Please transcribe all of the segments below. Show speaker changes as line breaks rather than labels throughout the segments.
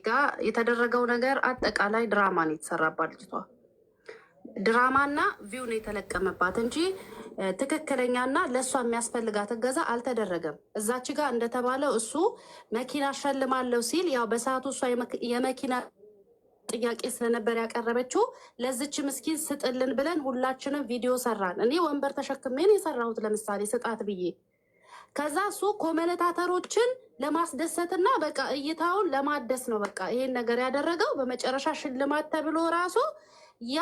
ጋር የተደረገው ነገር አጠቃላይ ድራማ ነው የተሰራባት ልጅቷ። ድራማና ቪው ነው የተለቀመባት እንጂ ትክክለኛና ለእሷ የሚያስፈልጋት እገዛ አልተደረገም። እዛች ጋር እንደተባለው እሱ መኪና አሸልማለሁ ሲል ያው በሰዓቱ እሷ የመኪና ጥያቄ ስለነበር ያቀረበችው ለዚች ምስኪን ስጥልን ብለን ሁላችንም ቪዲዮ ሰራን። እኔ ወንበር ተሸክሜን የሰራሁት ለምሳሌ ስጣት ብዬ ከዛ እሱ ኮመነታተሮችን ለማስደሰትና በቃ እይታውን ለማደስ ነው በቃ ይሄን ነገር ያደረገው። በመጨረሻ ሽልማት ተብሎ ራሱ ያ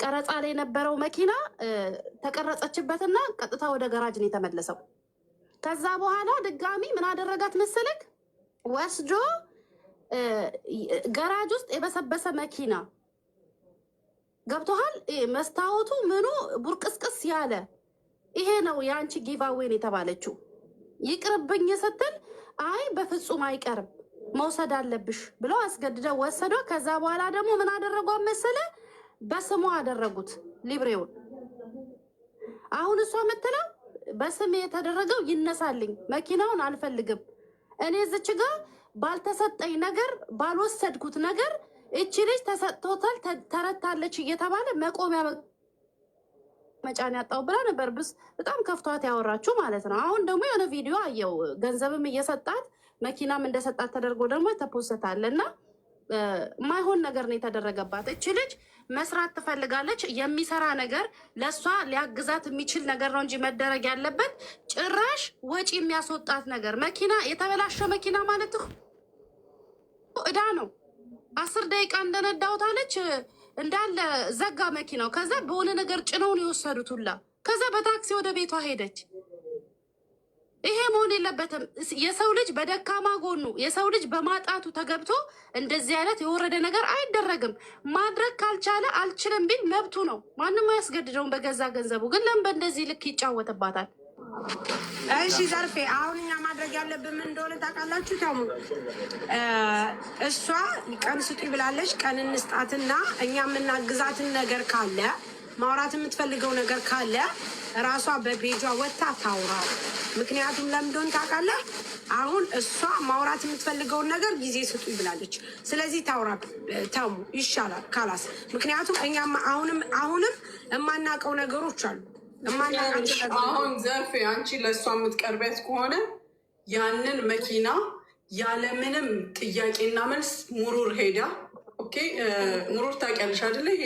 ቀረጻ ላይ የነበረው መኪና ተቀረጸችበትና ቀጥታ ወደ ገራጅ ነው የተመለሰው። ከዛ በኋላ ድጋሚ ምን አደረጋት መሰለክ? ወስዶ ገራጅ ውስጥ የበሰበሰ መኪና ገብቶሃል? መስታወቱ ምኑ ቡርቅስቅስ ያለ ይሄ ነው የአንቺ ጊቫዌን የተባለችው። ይቅርብኝ ስትል አይ በፍጹም አይቀርም መውሰድ አለብሽ ብለው አስገድደው ወሰዷ። ከዛ በኋላ ደግሞ ምን አደረጓት መሰለ? በስሟ አደረጉት ሊብሬውን። አሁን እሷ የምትለው በስሜ የተደረገው ይነሳልኝ፣ መኪናውን አልፈልግም። እኔ ዝች ጋር ባልተሰጠኝ ነገር ባልወሰድኩት ነገር እቺ ልጅ ተሰጥቶታል ተረታለች እየተባለ መቆሚያ መጫን ያጣው ብላ ነበር። በጣም ከፍቷት ያወራችሁ ማለት ነው። አሁን ደግሞ የሆነ ቪዲዮ አየው ገንዘብም እየሰጣት መኪናም እንደሰጣት ተደርጎ ደግሞ ተፖስታል እና ማይሆን ነገር ነው የተደረገባት። እቺ ልጅ መስራት ትፈልጋለች። የሚሰራ ነገር ለእሷ ሊያግዛት የሚችል ነገር ነው እንጂ መደረግ ያለበት ጭራሽ ወጪ የሚያስወጣት ነገር። መኪና የተበላሸ መኪና ማለት እዳ ነው። 10 ደቂቃ እንደነዳሁት አለች እንዳለ ዘጋ መኪናው። ከዛ በሆነ ነገር ጭነውን የወሰዱት ሁላ። ከዛ በታክሲ ወደ ቤቷ ሄደች። ይሄ መሆን የለበትም። የሰው ልጅ በደካማ ጎኑ የሰው ልጅ በማጣቱ ተገብቶ እንደዚህ አይነት የወረደ ነገር አይደረግም። ማድረግ ካልቻለ አልችልም ቢል መብቱ ነው። ማንም አያስገድደውም በገዛ ገንዘቡ። ግን ለምን በእንደዚህ ልክ ይጫወትባታል?
እሺ ዘርፌ፣ አሁን እኛ ማድረግ ያለብን ምን እንደሆነ ታውቃላችሁ? ተሙ እሷ ቀን ስጡኝ ብላለች። ቀን እንስጣትና እኛ የምናግዛትን ነገር ካለ ማውራት የምትፈልገው ነገር ካለ ራሷ በፔጇ ወጥታ ታውራ። ምክንያቱም ለምንድን ታውቃለህ? አሁን እሷ ማውራት የምትፈልገውን ነገር ጊዜ ስጡኝ ብላለች። ስለዚህ ታውራ ተሙ ይሻላል ካላስ። ምክንያቱም እኛም አሁንም የማናውቀው ነገሮች አሉ።
አሁን ዘርፌ አንቺ ለእሷ የምትቀርቢያት ከሆነ ያንን መኪና ያለምንም ጥያቄና መልስ ሙሩር ሄዳ ሙሩር ታውቂያለሽ አይደለ? ይሄ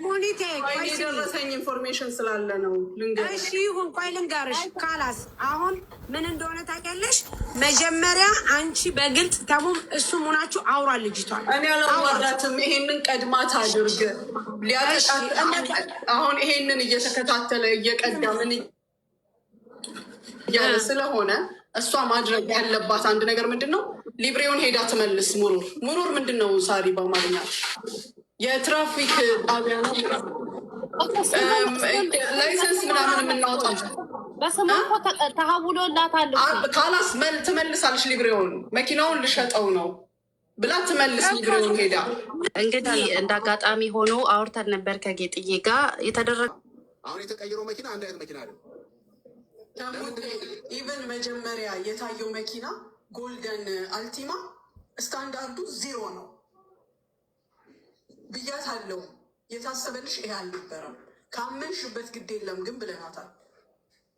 ሙኒቴ
የደረሰኝ ኢንፎርሜሽን ስላለ ነው ልንገርሽ።
እሺ ይሁን፣ ቆይ ልንገርሽ። ካላስ አሁን ምን እንደሆነ ታውቂያለሽ? መጀመሪያ አንቺ በግልጽ ተሙም እሱም ሆናችሁ አውራ ልጅቷል።
እኔ አላዋራትም። ይሄንን ቀድማት አድርግ አሁን ይሄንን እየተከታተለ እየቀዳ ምን እያለ ስለሆነ እሷ ማድረግ ያለባት አንድ ነገር ምንድን ነው? ሊብሬውን ሄዳ ትመልስ። ሙሩር ምንድን ነው ሳሪ በአማርኛ? የትራፊክ ጣቢያ ነው። ላይሰንስ ምናምን የምናወጣው
በስሙ ተሀውሎላታል።
ካላስ ትመልሳለች። ሊብሬውን መኪናውን ልሸጠው ነው ብላ ትመልስ። ሊብሬውን ሄዳ
እንግዲህ እንደ አጋጣሚ ሆኖ አውርተን ነበር ከጌጥዬ ጋር የተደረገ
አሁን የተቀየረው መኪና አንድ አይነት መኪና አይደለም።
ኢቨን መጀመሪያ የታየው መኪና ጎልደን አልቲማ ስታንዳርዱ 0 ነው ብያት አለው። የታሰበልሽ ይሄ አልነበረም። ካመንሽበት ግድ የለም ግን ብለናታል።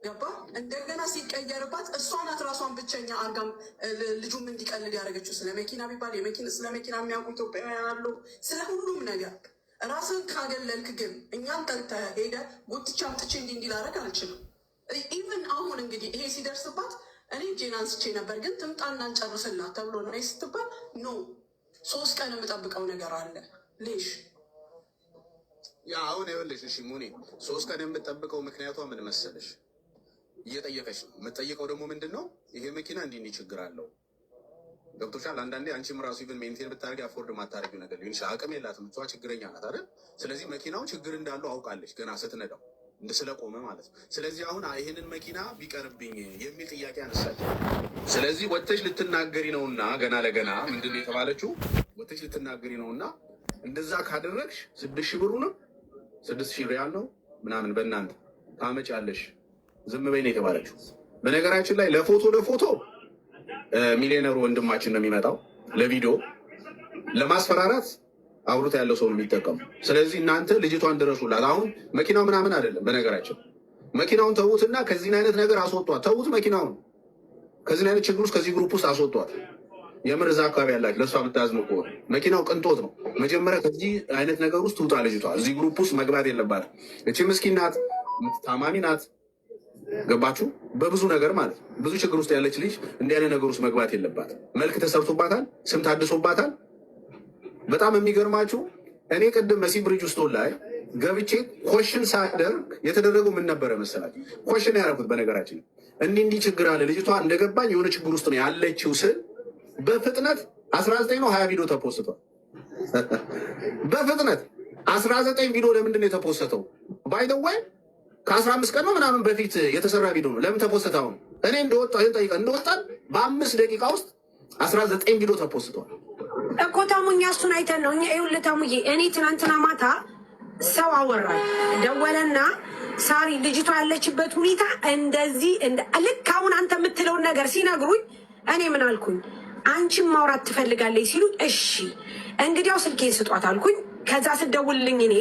ገባ? እንደገና ሲቀየርባት እሷ ናት ራሷን ብቸኛ አርጋም ልጁም እንዲቀልድ ያደረገችው። ስለ መኪና ቢባል ስለ መኪና የሚያውቁ ኢትዮጵያውያን አሉ። ስለ ሁሉም ነገር ራስን ካገለልክ ግን እኛም ጠርተህ ሄደህ ጉትቻ አምጥቼ እንዲህ ላደርግ አልችልም። ኢቨን አሁን እንግዲህ ይሄ ሲደርስባት እኔ እጄን አንስቼ ነበር፣ ግን ትምጣና እንጨርስላት ተብሎ ነው ስትባል ኖ 3 ቀን የምጠብቀው ነገር አለ ልሽ
አሁን ይኸውልሽ። እሺ ሙኒ 3 ቀን የምጠብቀው ምክንያቷ ምን መሰለሽ? እየጠየቀች ነው። የምጠይቀው ደግሞ ምንድን ነው? ይሄ መኪና እንዲህ ችግር አለው። ገብቶሻል? አንዳንዴ አንቺም ራሱ ኢቨን ሜንቴን ብታደርጊ አፎርድ ማታደርጊው ነገር ሊሆን ይችላል። አቅም የላትም እሷ፣ ችግረኛ ናት አይደል? ስለዚህ መኪናው ችግር እንዳለው አውቃለች ገና ስትነዳው ስለቆመ ማለት ነው። ስለዚህ አሁን ይህንን መኪና ቢቀርብኝ የሚል ጥያቄ አነሳች። ስለዚህ ወጥተሽ ልትናገሪ ነውና ገና ለገና ምንድን ነው የተባለችው? ወጥተሽ ልትናገሪ ነውና እንደዛ ካደረግሽ 6,000 ብሩንም 6,000 ሪያል ነው ምናምን በእናንተ ታመጫለሽ፣ ዝም በይ ነው የተባለችው። በነገራችን ላይ ለፎቶ ሚሊዮነሩ ወንድማችን ነው የሚመጣው። ለቪዲዮ ለማስፈራራት አውሮታ ያለው ሰው ነው የሚጠቀሙ። ስለዚህ እናንተ ልጅቷን ድረሱላት። አሁን መኪናው ምናምን አይደለም። በነገራችን መኪናውን ተዉትና ከዚህ አይነት ነገር አስወጧት። ተዉት መኪናውን ከዚህ አይነት ችግር ውስጥ ከዚህ ግሩፕ ውስጥ አስወጧት። የምር እዛ አካባቢ ያላችሁ ለእሷ ብታዝኑ ከሆነ መኪናው ቅንጦት ነው። መጀመሪያ ከዚህ አይነት ነገር ውስጥ ትውጣ ልጅቷ። እዚህ ግሩፕ ውስጥ መግባት የለባትም። እቺ ምስኪን ናት፣ ታማሚ ናት። ገባችሁ? በብዙ ነገር ማለት ብዙ ችግር ውስጥ ያለች ልጅ እንዲህ አይነት ነገር ውስጥ መግባት የለባት። መልክ ተሰርቶባታል፣ ስም ታድሶባታል። በጣም የሚገርማችሁ እኔ ቅድም መሲ ብሪጅ ውስጥ ላይ ገብቼ ኮሽን ሳደርግ የተደረገው ምን ነበረ መሰላችሁ? ኮሽን ያደረኩት በነገራችን እንዲህ ችግር አለ ልጅቷ እንደገባኝ የሆነ ችግር ውስጥ ነው ያለችው ስል በፍጥነት 19 ነው 20 ቪዲዮ ተፖስቷል። በፍጥነት 19 ቪዲዮ ለምንድን ነው የተፖስተው? ባይ ዘ ወይ ከ15 ቀን ነው ምናምን በፊት የተሰራ ቪዲዮ ነው። ለምን ተፖስተው? እኔ እንደወጣን በ5 ደቂቃ ውስጥ 19 ቪዲዮ ተፖስቷል
እኮ ታሙኛ። እሱን አይተን ነው እኛ። ይኸውልህ ታሙዬ፣ እኔ ትናንትና ማታ ሰው አወራል ደወለና ሳሪ ልጅቷ ያለችበት ሁኔታ እንደዚህ ልክ አሁን አንተ የምትለውን ነገር ሲነግሩኝ እኔ ምን አልኩኝ? አንቺን ማውራት ትፈልጋለች ሲሉ እሺ እንግዲያው ስልኬን ስጧት አልኩኝ። ከዛ ስደውልልኝ እኔ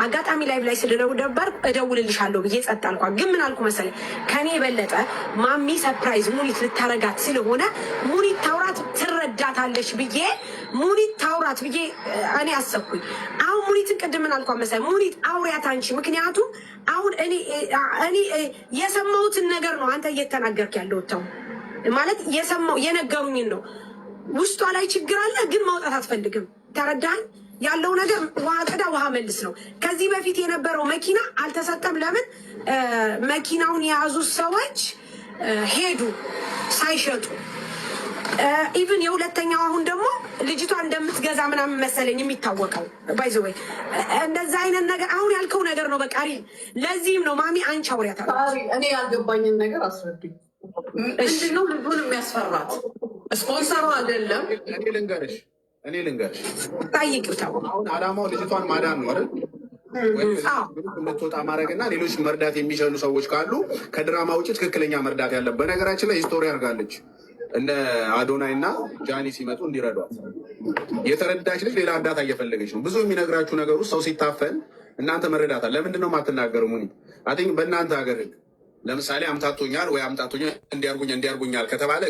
አጋጣሚ ላይቭ ላይ ስለለው ነበር እደውልልሻለሁ ብዬ ጸጥ አልኳት። ግን ምን አልኩ መሰለኝ? ከኔ የበለጠ ማሚ ሰርፕራይዝ ሙኒት ልታረጋት ስለሆነ ሙኒት ታውራት ትረዳታለች ብዬ ሙኒት ታውራት ብዬ እኔ አሰብኩኝ። አሁን ሙኒትን ቅድም ምን አልኳት መሰለኝ? ሙኒት አውሪያት አንቺ። ምክንያቱም አሁን እኔ የሰማሁትን ነገር ነው አንተ እየተናገርክ ያለው ተው ማለት የነገሩኝን ነው። ውስጧ ላይ ችግር አለ፣ ግን ማውጣት አትፈልግም። ተረዳኝ? ያለው ነገር ውሃ ቅዳ ውሃ መልስ ነው። ከዚህ በፊት የነበረው መኪና አልተሰጠም። ለምን? መኪናውን የያዙ ሰዎች ሄዱ ሳይሸጡ። ኢቭን የሁለተኛው አሁን ደግሞ ልጅቷ እንደምትገዛ ምናምን መሰለኝ የሚታወቀው። ባይዘ ወይ እንደዛ አይነት ነገር አሁን ያልከው ነገር ነው በቃ። ለዚህም ነው ማሚ አንቺ አውሪያት።
እኔ ያልገባኝን ነገር አስረዱኝ። ምንድነው ልቡን የሚያስፈራት? ስፖንሰሩ አይደለም።
እኔ ልንገርሽ
ጠይቂው።
አሁን አላማው ልጅቷን ማዳን ነው አይደል? እንድትወጣ ማድረግና ሌሎች መርዳት የሚችሉ ሰዎች ካሉ ከድራማ ውጭ ትክክለኛ መርዳት ያለ። በነገራችን ላይ ሂስቶሪ አድርጋለች። እነ አዶናይ እና ጃኒ ሲመጡ እንዲረዷት የተረዳች ልጅ ሌላ እርዳታ እየፈለገች ነው። ብዙ የሚነግራችሁ ነገር ውስጥ ሰው ሲታፈን እናንተ መረዳታል። ለምንድን ነው የማትናገሩ? ሙኒ አይ ቲንክ በእናንተ ሀገር ህግ ለምሳሌ አምታቶኛል ወይ አምታቶኛል እንዲያርጉኛል ከተባለ